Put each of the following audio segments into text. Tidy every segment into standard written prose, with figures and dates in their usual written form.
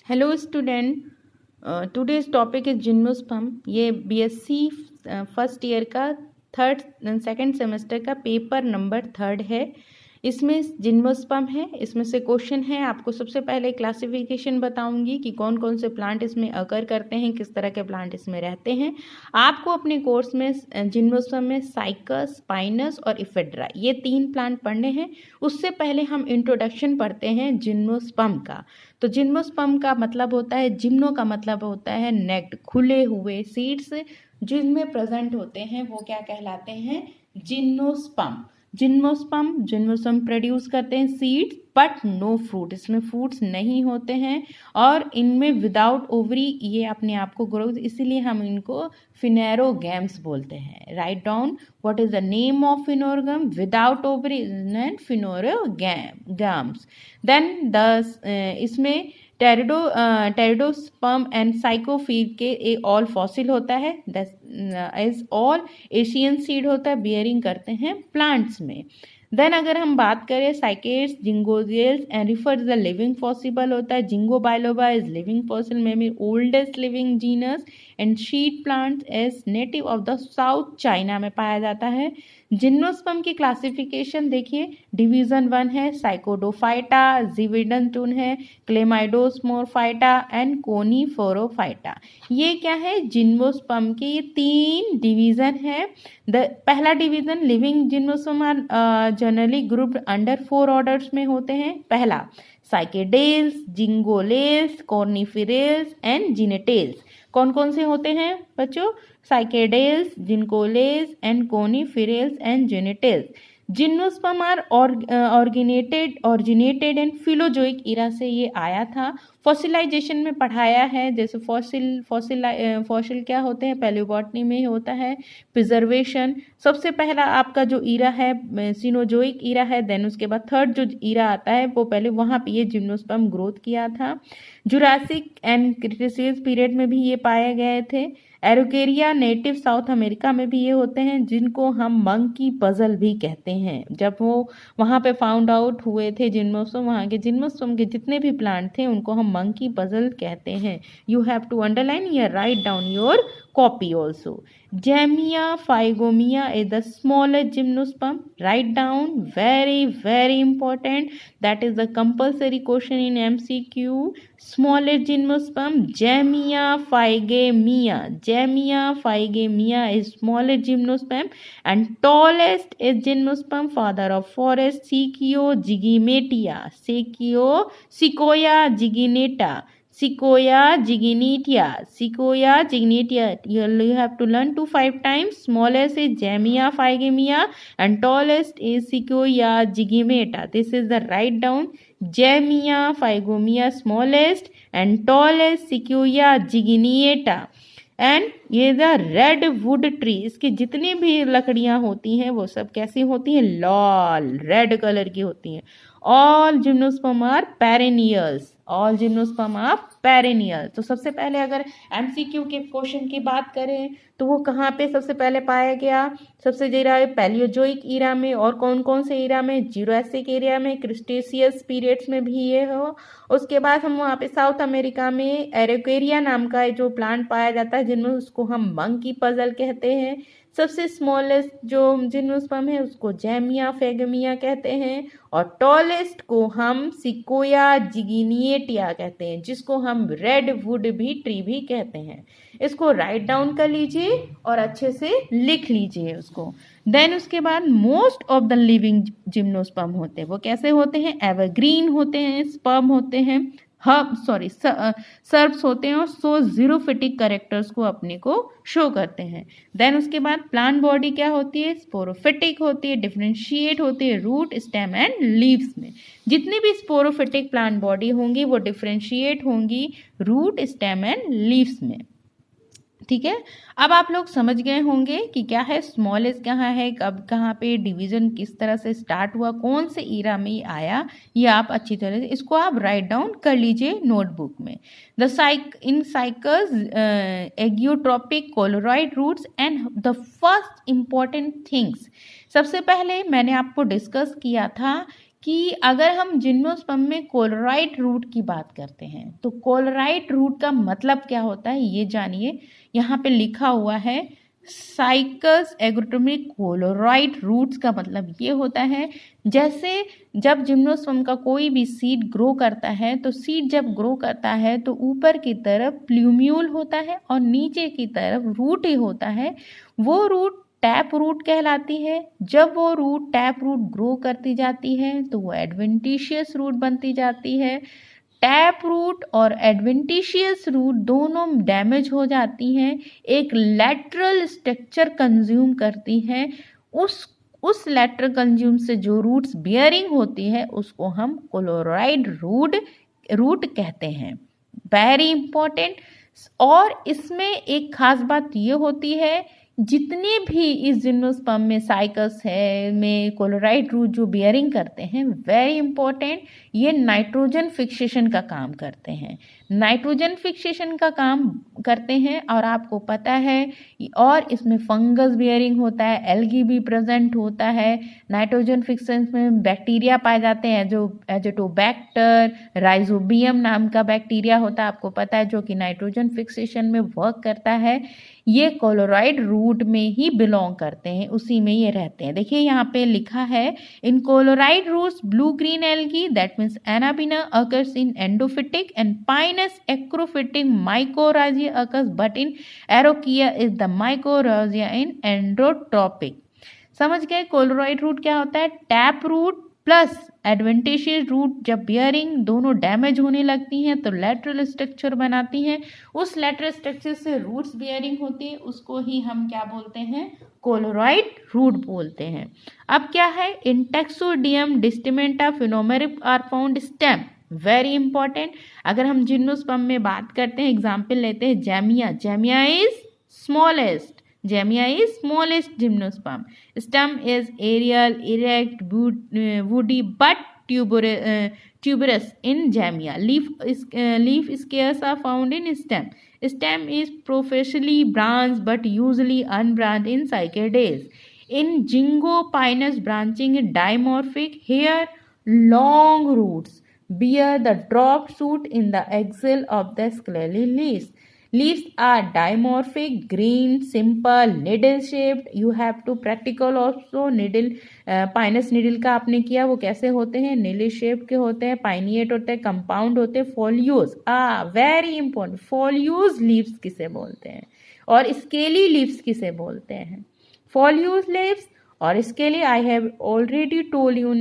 Hello student, today's topic is gymnosperm. ये BSc first year का second semester का paper number 3 है। इसमें जिम्नोस्पर्म है। इसमें से क्वेश्चन है। आपको सबसे पहले क्लासिफिकेशन बताऊंगी कि कौन कौन से प्लांट इसमें अकर करते हैं, किस तरह के प्लांट इसमें रहते हैं। आपको अपने कोर्स में जिम्नोस्पर्म में साइकस, स्पाइनस और इफेड्रा ये 3 प्लांट पढ़ने हैं। उससे पहले हम इंट्रोडक्शन पढ़ते हैं जिम्नोस्पर्म का। तो जिम्नोस्पर्म का मतलब होता है, जिम्नो का मतलब होता है नेक्ड, खुले हुए सीड्स जिनमें प्रेजेंट होते हैं वो क्या कहलाते हैं? जिम्नोस्पर्म। जिम्नोस्पर्म प्रोड्यूस करते हैं सीड्स बट नो फ्रूट, इसमें फ्रूट्स नहीं होते हैं और इनमें विदाउट ओवरी ये अपने आप को ग्रोथ, इसीलिए हम इनको फिनेरोगैम्स बोलते हैं। Write down what is the name of phanerogam without ovary and phanerogams. Then इसमें टेरिडोस्पर्म एंड साइकोफील के ऑल फॉसिल होता है, एज ऑल एशियन सीड होता है, बियरिंग करते हैं प्लांट्स में। देन अगर हम बात करें cycads, ginkgoales and refer the living fossil होता है। Ginkgo biloba is living fossil में भी oldest living genus and seed plants as native of the South China में पाया जाता है। जिम्नोस्पर्म की क्लासिफिकेशन देखिए, डिवीजन 1 है साइकोडोफाइटा, जिविडनटून है, क्लेमाइडोस्मोरफाइटा एंड कोनीफोरोफाइटा। ये क्या है? जिम्नोस्पर्म के ये 3 डिवीजन है। पहला division living gymnosperm are generally grouped under 4 orders में होते हैं। पहला साइकेडेल्स, जिंगोलेल्स, कॉर्निफेरेल्स एंड जिनेटेल्स। कौन कौन से होते हैं बच्चों? Cycadales, ginkgoales and coniferales and gnetales. Gymnosperm are originated and paleozoic era से ये आया था। फॉसिलाइजेशन में पढ़ाया है, जैसे फॉसिल क्या होते हैं, पैलियोबॉटनी में होता है। प्रिजर्वेशन सबसे पहला आपका जो इरा है सिनोजोइक इरा है, देन उसके बाद थर्ड जो इरा आता है वो पहले वहाँ पे ये जिम्नोस्पर्म ग्रोथ किया था। जुरासिक एंड क्रिटेशियस पीरियड में भी ये पाए गए थे। एरोकेरिया नेटिव साउथ अमेरिका में भी ये होते हैं, जिनको हम मंकी पजल भी कहते हैं। जब वो वहाँ पे फाउंड आउट हुए थे जिम्नोस्पर्म, वहाँ के जिम्नोस्पर्म के जितने भी प्लांट थे उनको हम मंकी पजल कहते हैं। यू हैव टू अंडरलाइन या write down your copy also. Jamia phygomia is the smallest gymnosperm. Write down, very important. That is the compulsory question in MCQ. Smallest gymnosperm, Jamia phygomia. Jamia phygomia is smallest gymnosperm and tallest is gymnosperm, father of forest, Sequoia gigantea. Sequoia gigantea. You have to learn 5 times. Smallest is Jamia phygomia and tallest is Sequoia gigantea. This is the write down. Jamia phygomia smallest and tallest Sequoia gigantea. And ये the red wood tree, इसकी जितनी भी लकड़ियां होती हैं वो सब कैसी होती हैं? लाल रेड कलर की होती हैं। All gymnosperm are perennials. All gymnosperm are perennial. तो सबसे पहले अगर एमसीक्यू के क्वेश्चन की बात करें तो वो कहाँ पे सबसे पहले पाया गया? सबसे ज़्यादा पैलियोजोइक ईरा में। और कौन कौन से ईरा में? जुरासिक एरिया में, क्रिस्टेशियस पीरियड्स में भी ये हो। उसके बाद हम वहाँ पे साउथ अमेरिका में एरोकेरिया नाम का जो प्लांट पाया जाता है, जिनमें उसको हम मंकी पजल कहते हैं। सबसे स्मॉलेस्ट जो जिम्नोस्पर्म है उसको जैमिया फैगमिया कहते हैं और टॉलेस्ट को हम सिकोया जिगिनिएटिया कहते हैं, जिसको हम रेड वुड भी ट्री भी कहते हैं। इसको राइट डाउन कर लीजिए और अच्छे से लिख लीजिए उसको। देन उसके बाद most of the living gymnosperm होते हैं वो कैसे होते हैं? एवरग्रीन होते हैं, स्पर्म होते हैं, सर्प्स होते हैं और सो जीरोफिटिक कैरेक्टर्स को अपने को शो करते हैं। देन उसके बाद प्लांट बॉडी क्या होती है? स्पोरोफिटिक होती है, डिफरेंशिएट होती है रूट, स्टेम एंड लीव्स में। जितनी भी स्पोरोफिटिक प्लांट बॉडी होंगी वो डिफरेंशिएट होंगी रूट, स्टेम एंड लीव्स में। ठीक है, अब आप लोग समझ गए होंगे कि क्या है स्मॉलेस्ट, कहाँ है, कब, कहाँ पे डिवीजन किस तरह से स्टार्ट हुआ, कौन से ईरा में आया, ये आप अच्छी तरह से इसको आप राइट डाउन कर लीजिए नोटबुक में। The in cycas ageotropic coralloid roots and the first important things. सबसे पहले मैंने आपको डिस्कस किया था कि अगर हम जिम्नोस्पर्म में कोलोराइड रूट की बात करते हैं तो कोलोराइड रूट का मतलब क्या होता है ये जानिए। यहाँ पे लिखा हुआ है साइकस एग्रोटोमिक कोलोराइड रूट्स का मतलब ये होता है, जैसे जब जिम्नोस्पर्म का कोई भी सीड ग्रो करता है तो सीड जब ग्रो करता है तो ऊपर की तरफ प्लूम्यूल होता है और नीचे की तरफ रूट ही होता है। वो रूट टैप रूट कहलाती है। जब वो रूट टैप रूट ग्रो करती जाती है तो वो एडवेंटिशियस रूट बनती जाती है। टैप रूट और एडवेंटिशियस रूट दोनों डैमेज हो जाती हैं, एक लैटरल स्ट्रक्चर कंज्यूम करती हैं। उस लैटरल कंज्यूम से जो रूट्स बियरिंग होती है उसको हम कोलोराइड रूट कहते हैं। Very important. और इसमें एक खास बात ये होती है, जितने भी इस जिम्नोस्पर्म में साइकस है में कोलोराइड रूट जो बियरिंग करते हैं, वेरी इंपॉर्टेंट, ये नाइट्रोजन फिक्सेशन का काम करते हैं। नाइट्रोजन फिक्सेशन का काम करते हैं और आपको पता है, और इसमें फंगस बियरिंग होता है, एल्गी भी प्रेजेंट होता है। नाइट्रोजन फिक्सेशन में बैक्टीरिया पाए जाते हैं जो एजेटोबैक्टर, राइजोबियम नाम का बैक्टीरिया होता है, आपको पता है, जो कि नाइट्रोजन फिक्सेशन में वर्क करता है। ये कोलोराइड रूट में ही बिलोंग करते हैं, उसी में ये रहते हैं। देखिए यहाँ पे लिखा है, in coralloid roots blue green algae that means anabaena occurs in endophytic and pinus ectophytic mycorrhiza occurs but in araucaria is the mycorrhiza in endotrophic. समझ गए कोलोराइड रूट क्या होता है? Tap root plus adventitious root जब bearing दोनों damage होने लगती हैं तो लैटरल स्ट्रक्चर बनाती हैं। उस लैटरल स्ट्रक्चर से रूट्स बियरिंग होती है, उसको ही हम क्या बोलते हैं? कोलोराइड रूट बोलते हैं। अब क्या है? In taxodium distichum pneumatophores are found stem. Very important. अगर हम जिम्नोस्पर्म में बात करते हैं, एग्जाम्पल लेते हैं zamia. Zamia is smallest. Jamia is smallest gymnosperm. Stem is aerial, erect, woody but tuberous in Jamia. Leaf scales are found in stem. Stem is professionally branched but usually unbranched in cycadales. In Gingopinus, branching is dimorphic. Here, long roots bear the drop shoot in the axil of the scaly leaves. Leaves are dimorphic, green, simple, needle shaped. You have to practical also needle pinus needle का आपने किया, वो कैसे होते हैं? needle shaped के होते हैं, pineate होते हैं, compound होते हैं, foliose। very important, foliose leaves किसे बोलते हैं और scaly leaves किसे बोलते हैं? foliose leaves और scaly I have already told you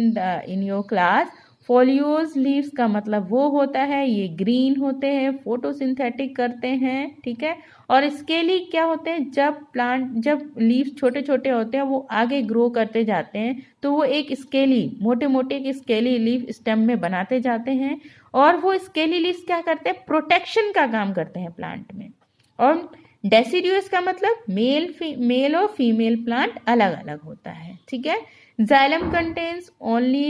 in your class। Folios leaves का मतलब वो होता है, ये ग्रीन होते हैं, फोटोसिंथेटिक करते हैं, ठीक है। और स्केली क्या होते हैं? जब लीव्स छोटे छोटे होते हैं वो आगे ग्रो करते जाते हैं तो वो एक स्केली मोटे मोटे एक स्केली लीव स्टेम में बनाते जाते हैं। और वो स्केली लीव्स क्या करते हैं? प्रोटेक्शन का काम करते हैं प्लांट में। और डेसिडियस का मतलब मेल और फीमेल प्लांट अलग अलग होता है, ठीक है। Xylem contains only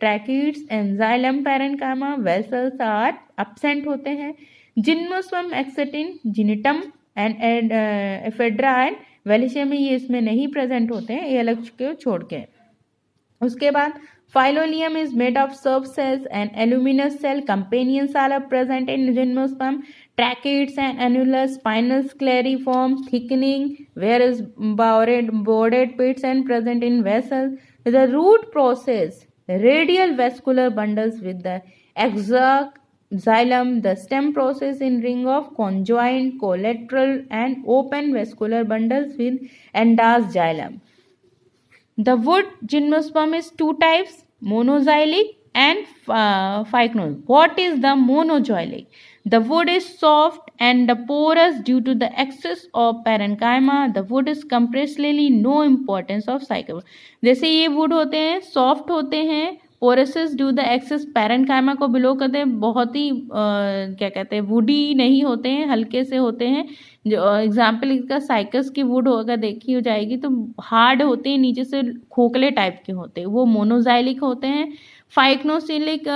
tracheids and xylem parenchyma vessels are absent होते हैं। Gymnosperm excitin genitum and ephedra and वेलिशियम में ये इसमें नहीं प्रेजेंट होते हैं, ये अलग को छोड़ के। उसके बाद Phylloium is made of sub cells and aluminous cell. Companion cells are present in gymnosperm. Tracheids and annular spinal scleriform thickening, whereas boarded pits and present in vessels. The root process radial vascular bundles with the exarch xylem. The stem process in ring of conjoined collateral and open vascular bundles with endar's xylem. The wood gymnosperm is two types, monozylic and phycnose. What is the monozylic? The wood is soft and porous due to the excess of parenchyma. The wood is comparatively no importance of cycle. जैसे ये wood होते हैं, soft होते हैं, पोरसिस due the access parenchyma को below करते हैं, बहुत ही क्या कहते हैं, वुडी नहीं होते हैं, हल्के से होते हैं। जो एग्जाम्पल इसका साइकस की वुड होगा देखी हो जाएगी तो हार्ड होते हैं, नीचे से खोखले टाइप के होते हैं, वो मोनोजाइलिक होते हैं। फाइक्नोसिलिक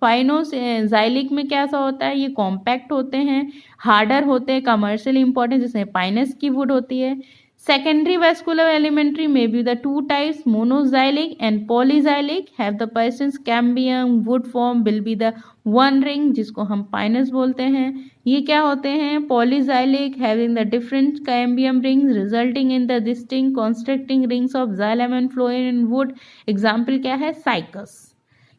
फाइनोजाइलिक में क्या सा होता है, ये कॉम्पैक्ट होते हैं, हार्डर होते हैं, कमर्शियल इंपॉर्टेंट, जैसे पाइनस की वुड होती है। Secondary vascular elementary may be the two types, monozylic and polyzylic. Have the persons cambium wood form will be the one ring, जिसको हम pinus बोलते हैं. ये क्या होते हैं? Polyzylic having the different cambium rings resulting in the distinct constricting rings of xylem and phloem in wood. Example क्या है? Cycas.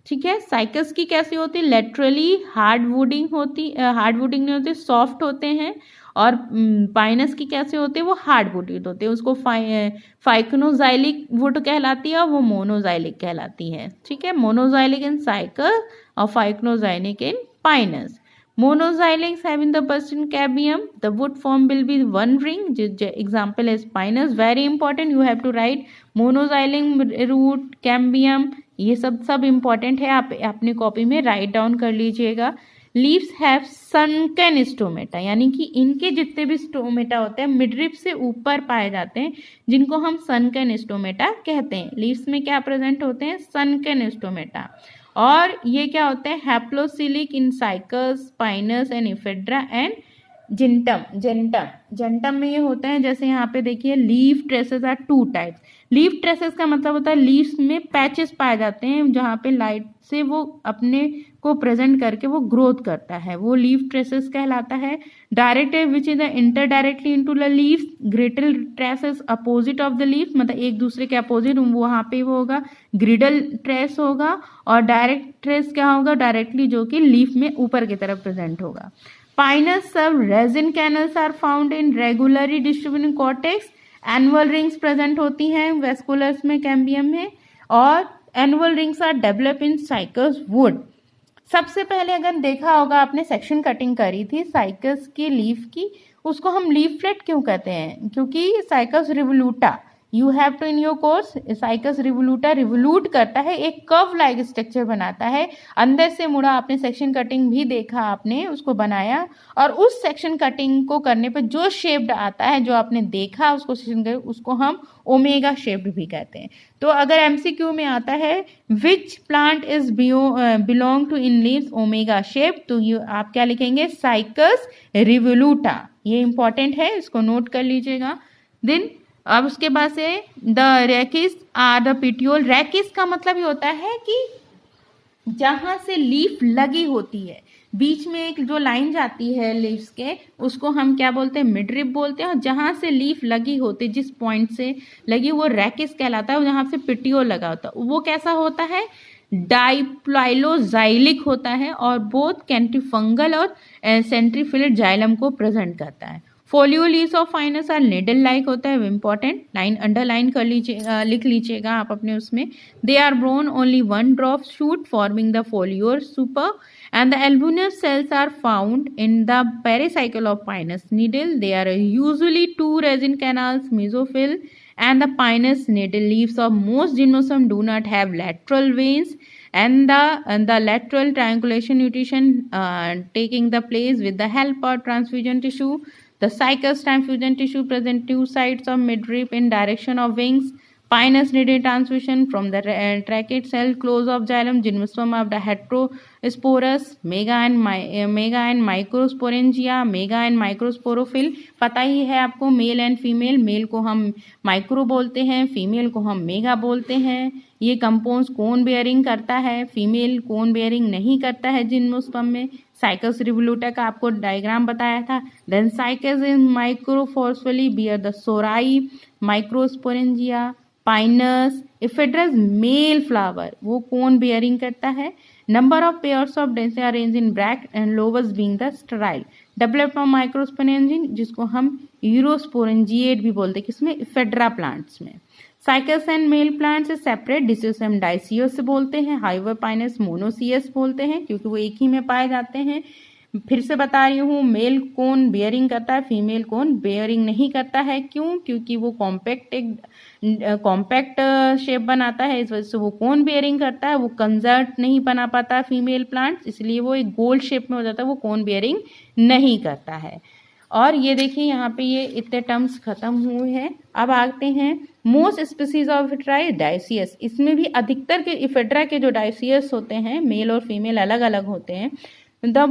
ठीक है. साइकस की कैसी होती है? लेटरली हार्ड वुडिंग नहीं होती, सॉफ्ट होते हैं. और पाइनस की कैसे होती है? वो हार्ड वुडेड होते हैं. उसको फाइक्नोजाइलिक वुड कहलाती है और वो मोनोजाइलिक कहलाती है. ठीक है. मोनोजाइलिक इन साइकस और फाइक्नोजाइलिक इन Pinus. Monoxylics having the person cambium, the wood form will be one ring. Example is pinus. Very important, you have to write monoxylic root, cambium. ये सब इम्पॉर्टेंट है, आप अपनी कॉपी में राइट डाउन कर लीजिएगा. लीव्स हैव सनकन स्टोमेटा, यानी कि इनके जितने भी स्टोमेटा होते हैं मिडरिप से ऊपर पाए जाते हैं, जिनको हम सनकन स्टोमेटा कहते हैं. लीव्स में क्या प्रेजेंट होते हैं? Sunken stomata. और ये क्या होते हैं? Haplocheilic in cycas, pinus and ephedra and gnetum में ये होते हैं. जैसे यहाँ पे देखिए, leaf traces are two types. Leaf traces का मतलब होता है लीव्स में पैचेस पाए जाते हैं जहाँ पे लाइट से वो अपने को प्रेजेंट करके वो ग्रोथ करता है, वो लीफ ट्रेसेस कहलाता है. Direct which is the inter directly into the leaves. ग्रिडल traces opposite of the leaves, मतलब एक दूसरे के अपोजिट, वहाँ पे वो होगा ग्रिडल ट्रेस होगा. और डायरेक्ट ट्रेस क्या होगा? डायरेक्टली, जो कि लीफ में ऊपर की तरफ प्रेजेंट होगा. Pinus some resin canals are found in regularly distributed cortex. Annual rings present होती हैं वेस्कुलर्स में, कैम्बियम में. और annual rings are developed in cycas wood. सबसे पहले अगर देखा होगा आपने, सेक्शन कटिंग करी थी साइकस की लीफ की, उसको हम लीफलेट क्यों कहते हैं? क्योंकि cycas revoluta, you have to in your course, cycas revoluta revolute करता है, एक कर्व लाइक स्ट्रक्चर बनाता है, अंदर से मुड़ा. आपने सेक्शन कटिंग भी देखा, आपने उसको बनाया, और उस सेक्शन कटिंग को करने पर जो शेप्ड आता है, जो आपने देखा उसको सेक्शन कर, उसको हम ओमेगा शेप्ड भी कहते हैं. तो अगर एमसीक्यू में आता है which plant is belong to in leaves omega shape, तो ये आप क्या लिखेंगे? Cycas revoluta. ये इंपॉर्टेंट है, इसको नोट कर लीजिएगा. देन अब उसके बाद से the rachis or the petiole. Rachis का मतलब ये होता है कि जहां से लीफ लगी होती है, बीच में एक जो लाइन जाती है लीव्स के, उसको हम क्या बोलते हैं? मिडरिप बोलते हैं. और जहां से लीफ लगी होती है, जिस पॉइंट से लगी, वो रैकिस कहलाता है. जहां से पिटियोल लगा होता है, वो कैसा होता है? डाइप्लाइलोजाइलिक होता है. और बोथ कैंटिफंगल और सेंट्रीफिलेट जाइलम को प्रेजेंट करता है. Foliage leaves of Pinus are needle like होता है. इंपॉर्टेंट लाइन अंडरलाइन कर लीजिएगा, लिख लीजिएगा आप अपने उसमें. They are borne only one dwarf shoot forming the foliar spur and the albuminous cells are found in the pericycle of pinus needle. They are usually two resin canals, mesophyll and the pinus needle. Leaves of most gymnosperm do not have lateral veins, and the lateral triangulation nutrition taking the place with the help of transfusion tissue. The cycas transfusion tissue present two sides of midrib in direction of wings. Pinus needle transfusion from the trachate cell close of xylem. Gymnosperm of the heterosporous, mega and microsporangia, mega and microsporophyll. पता ही है आपको, male and female. Mail को हम micro बोलते हैं, female को हम mega बोलते हैं. ये कंपाउंड्स कोन बेयरिंग करता है, फीमेल कोन बेयरिंग नहीं करता है जिम्नोस्पर्म में. साइकस रिवोल्यूटा का आपको डायग्राम बताया था. Then cycas in microsporophylls bear the sori, microsporangia. Pinus ephedras male flower, वो कोन बेयरिंग करता है. Number of pairs of density are range in bract and lobes being the sterile. Develop from microsporangium, जिसको हम eusporangiate भी बोलते हैं, किसमें? Ephedra plants में. साइकस एंड मेल प्लांट से सेपरेट, जिसे हम डाइसियस बोलते हैं. हाइवर पाइनस मोनोसियस बोलते हैं, क्योंकि वो एक ही में पाए जाते हैं. फिर से बता रही हूँ, मेल कोन बेयरिंग करता है, फीमेल कोन बेयरिंग नहीं करता है. क्यों? क्योंकि वो कॉम्पैक्ट शेप बनाता है, इस वजह से वो कोन बेयरिंग करता है. वो कंजर्ट नहीं बना पाता फीमेल प्लांट, इसलिए वो एक गोल शेप में हो जाता है, वो कोन बेयरिंग नहीं करता है. और ये देखिए यहाँ पे ये इतने टर्म्स खत्म हुए हैं. अब आते हैं most species of ephedra dioecious. इसमें भी अधिकतर के इफेड्रा के जो डाइसियस होते हैं, मेल और फीमेल अलग अलग होते हैं. The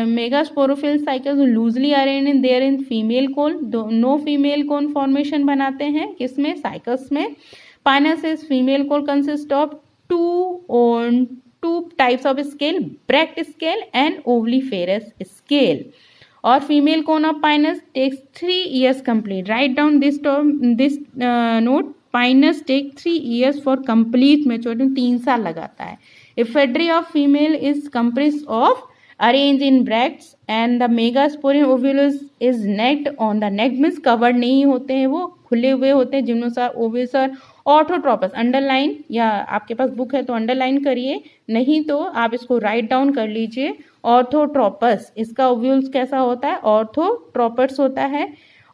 megasporophyll cycles loosely arranged in there in female cone, no female cone formation बनाते हैं किसमें, cycles में. Pinaceous female cone consist of two types of scale, bracт scale and ovuliferous scale. और female cone of Pinus takes 3 years complete. Write down this term, this note. Pinus take 3 years for complete maturity. 3 साल लगाता है. Ephedry of female is comprised of arranged in bracts and the megasporin ovulus is necked on the neck, means covered नहीं होते हैं, वो खुले हुए होते हैं. जिम्नोसार, ओविसर, ऑर्थोट्रोपस. अंडरलाइन, या आपके पास बुक है तो अंडरलाइन करिए, नहीं तो आप इसको राइट डाउन कर लीजिए. ऑर्थोट्रोपस, इसका ओव्यूल्स कैसा होता है, ऑर्थोट्रोपस होता है.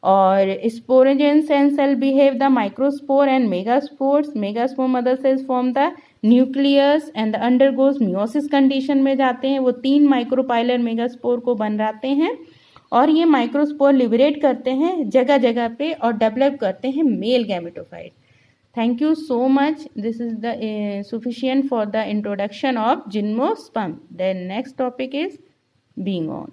और sporogenous and cell behave the microspore and megaspores. Megaspore mother cells form the nucleus and the undergoes meiosis condition में जाते हैं. वो 3 माइक्रोपाइलर मेगास्पोर को बनाते हैं और ये माइक्रोस्पोर लिबरेट करते हैं जगह जगह पे और डेवलप करते हैं male gametophyte. Thank you so much. This is the sufficient for the introduction of gymnosperm. The next topic is being on.